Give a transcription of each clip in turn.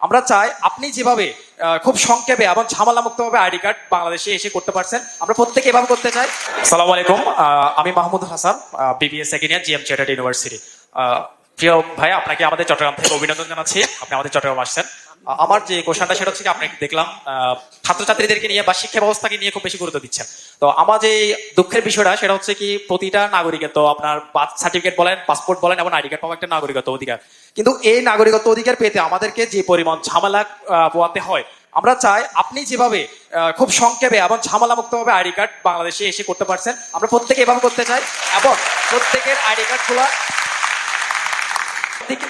আমরা চাই আপনি যেভাবে খুব সংক্ষেপে এবং ঝামেলা মুক্তভাবে আইডি কার্ড বাংলাদেশে এসে করতে পারছেন, আমরা প্রত্যেকে এভাবে করতে চাই। আসসালামু আলাইকুম, আমি Mahmud Hasan, BBA second year, GM chartered university. প্রিয় ভাই, আপনাকে আমাদের চট্টগ্রাম থেকে অভিনন্দন জানাচ্ছি, আপনি আমাদের চট্টগ্রাম আসছেন। আমার যে কোশ্চেনটা সেটা হচ্ছে কি, আপনাকে দেখলাম ছাত্রছাত্রীদেরকে নিয়ে বা শিক্ষা ব্যবস্থাকে নিয়ে খুব বেশি গুরুত্ব দিচ্ছেন। তো আমার যে দুঃখের বিষয়টা সেটা হচ্ছে কি, প্রতিটা নাগরিকের তো আপনার বার্থ সার্টিফিকেট বলেন, পাসপোর্ট বলেন এবং আইডি কার্ড পাওয়া একটা নাগরিকত্ব অধিকার, কিন্তু এই নাগরিকত্ব অধিকার পেতে আমাদেরকে যে পরিমাণ ঝামেলা পোয়াতে হয়, আমরা চাই আপনি যেভাবে খুব সংক্ষেপে এবং ঝামেলা মুক্তভাবে আইডি কার্ড বাংলাদেশে এসে করতে পারছেন, আমরা প্রত্যেকে এভাবে করতে চাই। এবং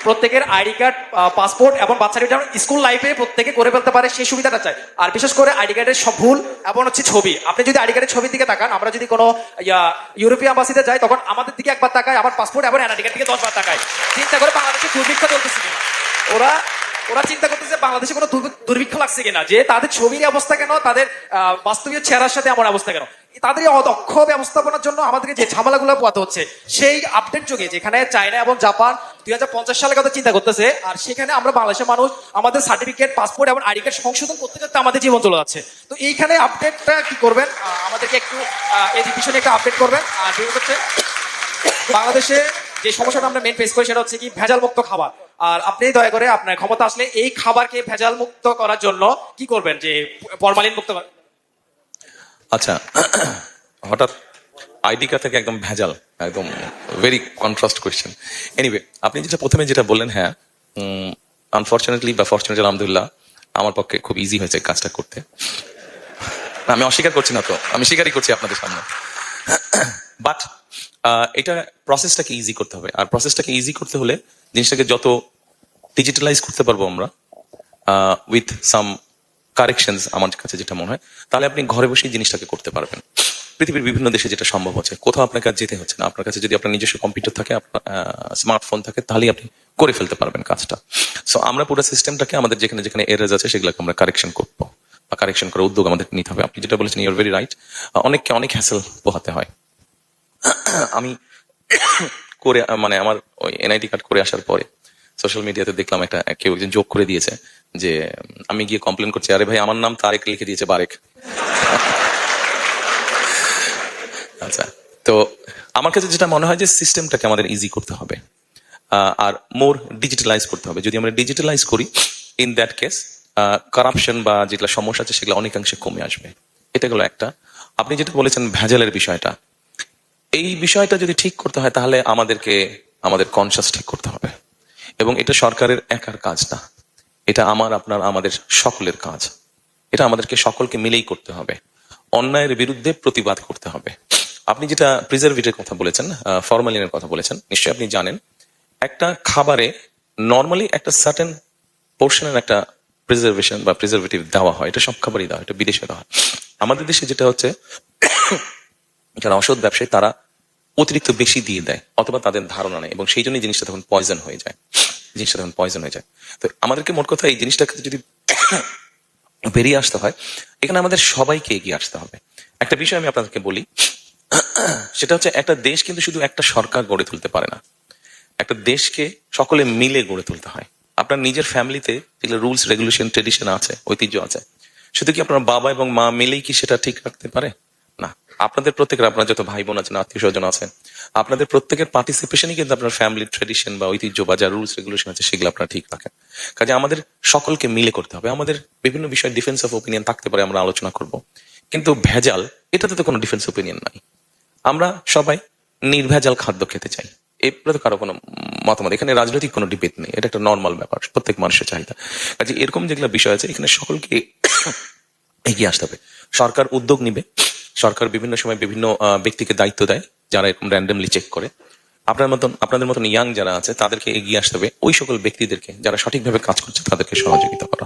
প্রত্যেকের আইডি কার্ড, পাসপোর্ট এবং বাচ্চা স্কুল লাইফে প্রত্যেকে করে ফেলতে পারে, সেই সুবিধাটা চাই। আর বিশেষ করে আইডি কার্ডের সব ভুল এবং হচ্ছে ছবি, আপনি যদি আইডি কার্ডের ছবির দিকে তাকান, আমরা যদি কোনো ইউরোপীয় অ্যাম্বাসিতে যাই, তখন আমাদের দিকে একবার তাকায়, আবার পাসপোর্ট এবং আইডি কার্ড দিকে 10 বার তাকায়। চিন্তা করে বাংলাদেশে দুর্ভিক্ষ চলতেছে কিনা, ওরা চিন্তা করতেছে বাংলাদেশে কোনো দুর্ভিক্ষ লাগছে কিনা, যে তাদের ছবির অবস্থা কেন, তাদের বাস্তবীয় চেহারার সাথে আমার অবস্থা কেন। তাদের এই অদক্ষ ব্যবস্থাপনার জন্য আমাদেরকে যে ঝামেলাগুলো পোয়াতে হচ্ছে, সেই আপডেট যুগে যেখানে চায়না এবং জাপান 2050 সালের কথা চিন্তা করতেছে, আর সেখানে আমরা বাংলাদেশের মানুষ আমাদের সার্টিফিকেট, পাসপোর্ট এবং আইডি কার্ড সংশোধন করতে করতে আমাদের জীবন চলে যাচ্ছে। তো এইখানে আপডেটটা কি করবেন, আমাদেরকে একটু এই বিষয়ে একটু আপডেট করবেন। আর হচ্ছে বাংলাদেশে যে সমস্যাটা আমরা মেন ফেস করি সেটা হচ্ছে কি, ভেজাল মুক্ত খাবার। আর আপনি দয়া করে আপনার ক্ষমতা আসলে এই খাবারকে ভেজাল মুক্ত করার জন্য কি করবেন, যে ফরমালিন মুক্ত। আচ্ছা, হঠাৎ আইডি কার্ড থেকে একদম ভেজাল, একদম ভেরি কন্ট্রাস্ট কোয়েশ্চেন। এনিওয়ে, আপনি প্রথমে যেটা বললেন, হ্যাঁ, আনফর্চুনেটলি বা ফর্চুনেটলি আলহামদুলিল্লাহ আমার পক্ষে খুব ইজি হয়েছে কাজটা করতে। আমি অস্বীকার করছি না, তো আমি স্বীকারই করছি আপনাদের সামনে। বাট এটা প্রসেসটাকে ইজি করতে হবে, আর প্রসেসটাকে ইজি করতে হলে জিনিসটাকে যত ডিজিটালাইজ করতে পারবো আমরা উইথ সাম কারেকশনস, আমার কাছে যেটা মনে হয়, তাহলে আপনি ঘরে বসেই জিনিসটাকে করতে পারবেন। পৃথিবীর বিভিন্ন দেশে যেটা সম্ভব হচ্ছে, কোথাও আপনার কাছে যেতে হচ্ছে না। আপনার কাছে যদি আপনার নিজস্ব কম্পিউটার থাকে, স্মার্টফোন থাকে, তাহলেই আপনি করে ফেলতে পারবেন কাজটা। সো আমরা পুরো সিস্টেমটাকে আমাদের যেখানে যেখানে এরার্স আছে সেগুলোকে আমরা কারেকশন করবো, বা কারেকশন করার উদ্যোগ আমাদের নিতে হবে। আপনি যেটা বলেছেন, ইউর ভেরি রাইট। অনেককে অনেক হ্যাসেল পোহাতে হয়। আমি করে আমার ওই এনআইডি কার্ড করে আসার পরে সোশ্যাল মিডিয়াতে দেখলাম কেউ একজন যোগ করে দিয়েছে যে আমি গিয়ে কমপ্লেন করছি, আরে ভাই আমার নাম তারেক লিখে দিয়েছে বারেক। আচ্ছা, তো আমার কাছে যেটা মনে হয় যে সিস্টেমটাকে আমাদের ইজি করতে হবে, আর মোর ডিজিটালাইজ করতে হবে। যদি আমরা ডিজিটালাইজ করি, ইন দ্যাট কেস কারাপশন বা যেগুলো সমস্যা আছে সেগুলো অনেকাংশে কমে আসবে। এটা গেল একটা। আপনি যেটা বলেছেন ভেজালের বিষয়টা, এই বিষয়টা যদি ঠিক করতে হয় তাহলে আমাদেরকে আমাদের কনসাস ঠিক করতে হবে, এবং এটা সরকারের একার কাজ না, এটা আপনার আমাদের সকলের কাজ। এটা আমাদেরকে সকলকে মিলেই করতে হবে। অন্যায়ের বিরুদ্ধে প্রতিবাদ করতে হবে। আপনি যেটা প্রিজারভেটিভের কথা বলেছেন, ফরমালিনের কথা বলেছেন, নিশ্চয়ই আপনি জানেন একটা খাবারে নর্মালি একটা সার্টেন পোর্শনের একটা প্রিজার্ভেশন বা প্রিজারভেটিভ দেওয়া হয়। এটা সব খাবারই দেওয়া হয়, এটা বিদেশে দেওয়া হয়। আমাদের দেশে যেটা হচ্ছে, যারা অসৎ ব্যবসায়ী তারা অতিরিক্ত বেশি দিয়ে দেয়, অথবা তাদের ধারণা নেই, এবং সেই জন্যই জিনিসটা তখন পয়জন হয়ে যায়। তো আমাদেরকে মোট কথা এই জিনিসটাকে যদি বেরিয়ে আসতে হয়, এখানে আমাদের সবাইকে এগিয়ে আসতে হবে। একটা বিষয় আমি আপনাদেরকে বলি, সেটা হচ্ছে একটা দেশ কিন্তু শুধু একটা সরকার গড়ে তুলতে পারে না, একটা দেশকে সকলে মিলে গড়ে তুলতে হয়। আপনার নিজের ফ্যামিলিতে যেগুলো রুলস রেগুলেশন ট্রেডিশন আছে, ঐতিহ্য আছে, শুধু কি আপনার বাবা এবং মা মিলেই কি সেটা ঠিক রাখতে পারে? না, আপনাদের প্রত্যেকের, আপনার যত ভাই বোন আছেন, আত্মীয় স্বজন আছেন, আপনাদের প্রত্যেকের পার্টিসিপেশনই কিন্তু আপনার ফ্যামিলির ট্রেডিশন বা ঐতিহ্য বা যা রুলস রেগুলেশন আছে সেগুলো আপনারা ঠিক রাখেন। কাজে আমাদের সকলকে মিলে করতে হবে। আমাদের বিভিন্ন বিষয়ে ডিফেন্স অফ ওপিনিয়ন থাকতে পারে, আমরা আলোচনা করব, কিন্তু ভেজাল, এটাতে তো কোনো ডিফেন্স ওপিনিয়ন নাই। আমরা সবাই নির্ভেজাল খাদ্য খেতে চাই, এরপরে তো কারো কোনো মতামত, এখানে রাজনৈতিক কোনো ডিবেট নেই, এটা একটা নর্মাল ব্যাপার, প্রত্যেক মানুষের চাহিদা। কাজে এরকম যেগুলো বিষয় আছে, এখানে সকলকে এগিয়ে আসতে হবে। সরকার উদ্যোগ নিবে, সরকার বিভিন্ন সময় বিভিন্ন ব্যক্তিকে দায়িত্ব দেয় যারা এরকম র্যান্ডমলি চেক করে। আপনাদের মতন ইয়াং যারা আছে তাদেরকে এগিয়ে আসতে হবে, ওই সকল ব্যক্তিদেরকে যারা সঠিকভাবে কাজ করছে তাদেরকে সহযোগিতা করা।